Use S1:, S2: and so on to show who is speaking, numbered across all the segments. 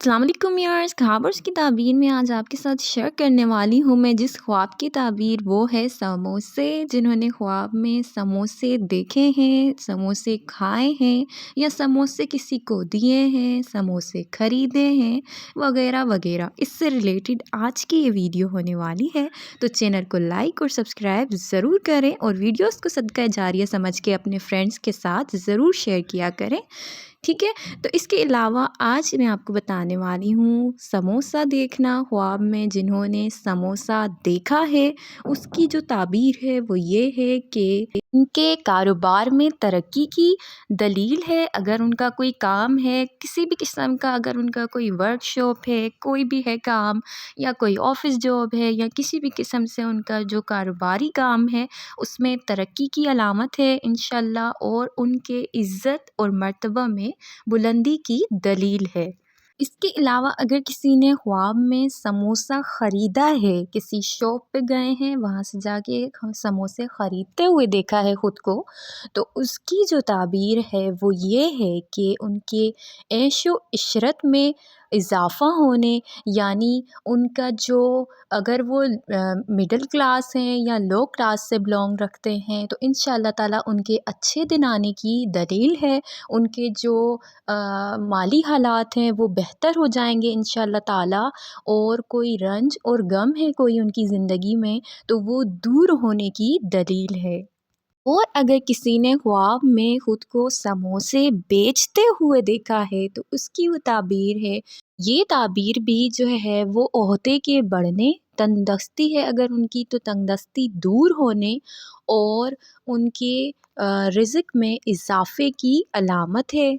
S1: अस्सलाम वालेकुम यार्स, ख़ाबर्स की ताबीर में आज आपके साथ शेयर करने वाली हूँ मैं जिस ख्वाब की ताबीर, वो है समोसे। जिन्होंने ख्वाब में समोसे देखे हैं, समोसे खाए हैं या समोसे किसी को दिए हैं, समोसे ख़रीदे हैं वग़ैरह वग़ैरह, इससे रिलेटेड आज की ये वीडियो होने वाली है। तो चैनल को लाइक और सब्सक्राइब ज़रूर करें और वीडियोस को सदका जारिया समझ के अपने फ्रेंड्स के साथ ज़रूर शेयर किया करें, ठीक है। तो इसके अलावा आज मैं आपको बताने वाली हूँ समोसा देखना ख्वाब में। जिन्होंने समोसा देखा है उसकी जो ताबीर है वो ये है कि उनके कारोबार में तरक्की की दलील है। अगर उनका कोई काम है किसी भी किस्म का, अगर उनका कोई वर्कशॉप है, कोई भी है काम, या कोई ऑफिस जॉब है, या किसी भी किस्म से उनका जो कारोबारी काम है उसमें तरक्की की अलामत है इंशाल्लाह, और उनके इज़्ज़त और मर्तबा में बुलंदी की दलील है। इसके अलावा अगर किसी ने ख्वाब में समोसा ख़रीदा है, किसी शॉप पे गए हैं, वहाँ से जाके समोसे ख़रीदते हुए देखा है ख़ुद को, तो उसकी जो ताबीर है वो ये है कि उनके ऐशो इशरत में इज़ाफ़ा होने, यानी उनका जो, अगर वो मिडिल क्लास हैं या लो क्लास से बिलोंग रखते हैं, तो इंशाअल्लाह ताला उनके अच्छे दिन आने की दलील है। उनके जो माली हालात हैं वो बेहतर हो जाएंगे इंशाअल्लाह ताला, और कोई रंज और गम है कोई उनकी ज़िंदगी में, तो वो दूर होने की दलील है। और अगर किसी ने ख्वाब में ख़ुद को समोसे बेचते हुए देखा है तो उसकी वो ताबीर है। ये ताबीर भी जो है वो ओहदे के बढ़ने, तंगदस्ती है अगर उनकी तो तंगदस्ती दूर होने और उनके रिज़्क में इज़ाफ़े की अलामत है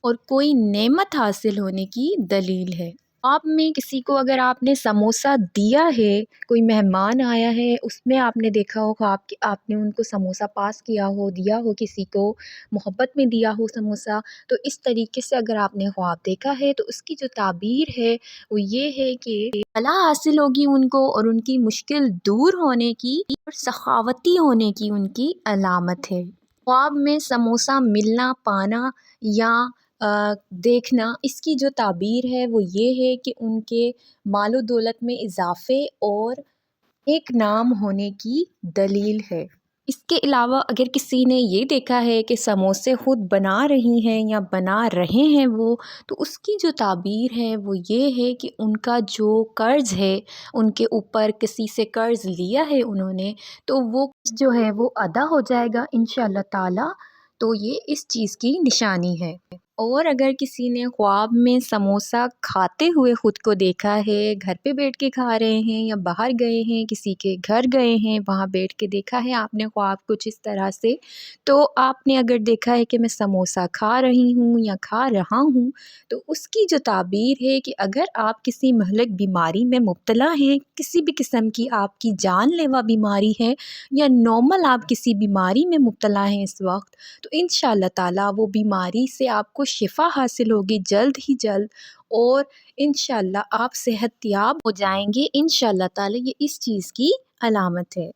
S1: और कोई नेमत हासिल होने की दलील है। ख्वाब में किसी को अगर आपने समोसा दिया है, कोई मेहमान आया है, उसमें आपने देखा हो ख्वाब कि आपने उनको समोसा पास किया हो, दिया हो, किसी को मोहब्बत में दिया हो समोसा, तो इस तरीके से अगर आपने ख्वाब देखा है तो उसकी जो ताबीर है वो ये है कि भला हासिल होगी उनको और उनकी मुश्किल दूर होने की और सखावती होने की उनकी अलामत है। ख्वाब में समोसा मिलना, पाना या देखना, इसकी जो ताबीर है वो ये है कि उनके मालो दौलत में इज़ाफ़े और एक नाम होने की दलील है। इसके अलावा अगर किसी ने ये देखा है कि समोसे ख़ुद बना रही हैं या बना रहे हैं वो, तो उसकी जो ताबीर है वो ये है कि उनका जो कर्ज़ है, उनके ऊपर किसी से कर्ज़ लिया है उन्होंने, तो वो जो है वो अदा हो जाएगा इंशाअल्लाह ताला। तो ये इस चीज़ की निशानी है। और अगर किसी ने ख्वाब में समोसा खाते हुए ख़ुद को देखा है, घर पे बैठ के खा रहे हैं या बाहर गए हैं, किसी के घर गए हैं, वहाँ बैठ के देखा है आपने ख्वाब कुछ इस तरह से, तो आपने अगर देखा है कि मैं समोसा खा रही हूँ या खा रहा हूँ, तो उसकी जो ताबीर है कि अगर आप किसी महलिक बीमारी में मुब्तला हैं, किसी भी किस्म की आपकी जानलेवा बीमारी है या नॉर्मल आप किसी बीमारी में मुब्तला हैं इस वक्त, तो इंशाअल्लाह ताला वो बीमारी से आपको शिफा हासिल होगी जल्द ही जल्द, और इंशाअल्लाह आप सेहतयाब हो जाएंगे इंशाअल्लाह ताला। ये इस चीज़ की अलामत है।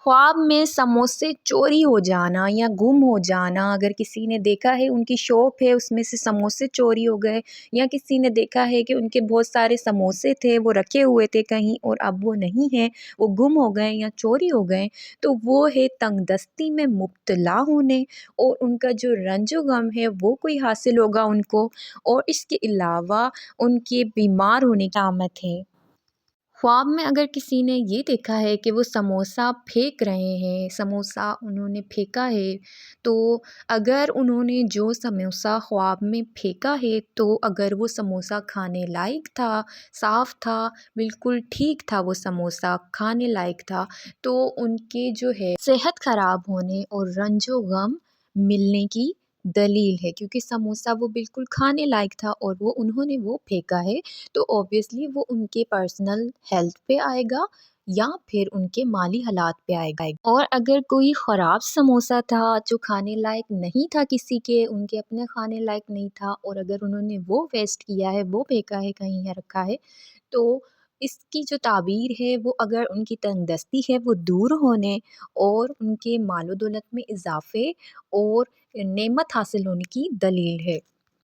S1: ख्वाब में समोसे चोरी हो जाना या गुम हो जाना, अगर किसी ने देखा है उनकी शॉप है उसमें से समोसे चोरी हो गए, या किसी ने देखा है कि उनके बहुत सारे समोसे थे वो रखे हुए थे कहीं और अब वो नहीं हैं, वो गुम हो गए या चोरी हो गए, तो वो है तंगदस्ती में मुब्तला होने, और उनका जो रंजो गम है वो कोई हासिल होगा उनको, और इसके अलावा उनके बीमार होने की आमत है। ख्वाब में अगर किसी ने ये देखा है कि वो समोसा फेंक रहे हैं, समोसा उन्होंने फेंका है, तो अगर उन्होंने जो समोसा ख्वाब में फेंका है, तो अगर वो समोसा खाने लायक था, साफ़ था, बिल्कुल ठीक था, वो समोसा खाने लायक था, तो उनके जो है सेहत ख़राब होने और रंजो गम मिलने की दलील है, क्योंकि समोसा वो बिल्कुल खाने लायक था और वो उन्होंने वो फेंका है, तो ऑब्वियसली वो उनके पर्सनल हेल्थ पे आएगा या फिर उनके माली हालात पे आएगा। और अगर कोई ख़राब समोसा था जो खाने लायक नहीं था, किसी के उनके अपने खाने लायक नहीं था, और अगर उन्होंने वो वेस्ट किया है, वो फेंका है कहीं या रखा है, तो इसकी जो ताबीर है वो, अगर उनकी तंगदस्ती है वो दूर होने और उनके मालो दौलत में इज़ाफ़े और नेमत हासिल होने की दलील है।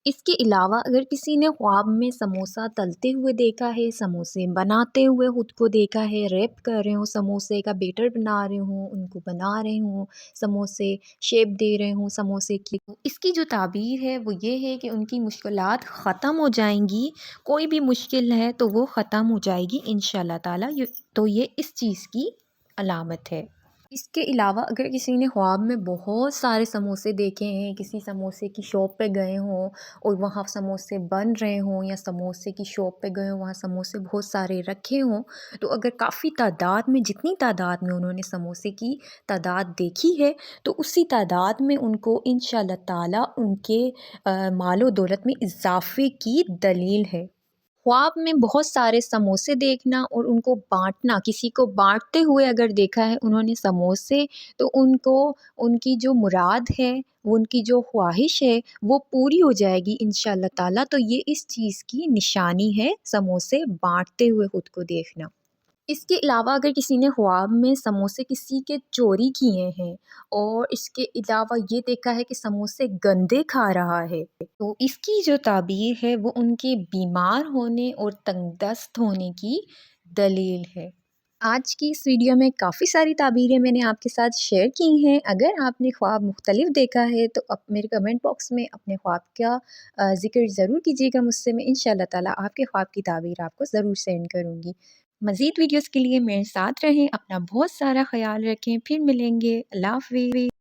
S1: اس کے علاوہ اگر کسی نے خواب میں سموسہ تلتے ہوئے دیکھا ہے، سموسے بناتے ہوئے خود کو دیکھا ہے، ریپ کر رہے ہوں، سموسے کا بیٹر بنا رہے ہوں، ان کو بنا رہے ہوں، سموسے شیپ دے رہے ہوں سموسے کی، اس کی جو تعبیر ہے وہ یہ ہے کہ ان کی مشکلات ختم ہو جائیں گی، کوئی بھی مشکل ہے تو وہ ختم ہو جائے گی انشاءاللہ تعالی، تو یہ اس چیز کی علامت ہے۔ اس کے علاوہ اگر کسی نے خواب میں بہت سارے سموسے دیکھے ہیں، کسی سموسے کی شاپ پہ گئے ہوں اور وہاں سموسے بن رہے ہوں، یا سموسے کی شاپ پہ گئے ہوں وہاں سموسے بہت سارے رکھے ہوں، تو اگر کافی تعداد میں، جتنی تعداد میں انہوں نے سموسے کی تعداد دیکھی ہے، تو اسی تعداد میں ان کو انشاءاللہ تعالی ان کے مال و دولت میں اضافے کی دلیل ہے۔ خواب میں بہت سارے سموسے دیکھنا اور ان کو بانٹنا، کسی کو بانٹتے ہوئے اگر دیکھا ہے انہوں نے سموسے، تو ان کو ان کی جو مراد ہے، وہ ان کی جو خواہش ہے وہ پوری ہو جائے گی انشاءاللہ تعالی، تو یہ اس چیز کی نشانی ہے سموسے بانٹتے ہوئے خود کو دیکھنا۔ اس کے علاوہ اگر کسی نے خواب میں سموسے کسی کے چوری کیے ہیں، اور اس کے علاوہ یہ دیکھا ہے کہ سموسے گندے کھا رہا ہے، تو اس کی جو تعبیر ہے وہ ان کے بیمار ہونے اور تنگ دست ہونے کی دلیل ہے۔ آج کی اس ویڈیو میں کافی ساری تعبیریں میں نے آپ کے ساتھ شیئر کی ہیں۔ اگر آپ نے خواب مختلف دیکھا ہے تو میرے کمنٹ باکس میں اپنے خواب کا ذکر ضرور کیجیے گا مجھ سے، میں انشاءاللہ تعالیٰ آپ کے خواب کی تعبیر آپ کو ضرور سینڈ کروں گی۔ مزید ویڈیوز کے لیے میرے ساتھ رہیں، اپنا بہت سارا خیال رکھیں، پھر ملیں گے، اللہ حافظ۔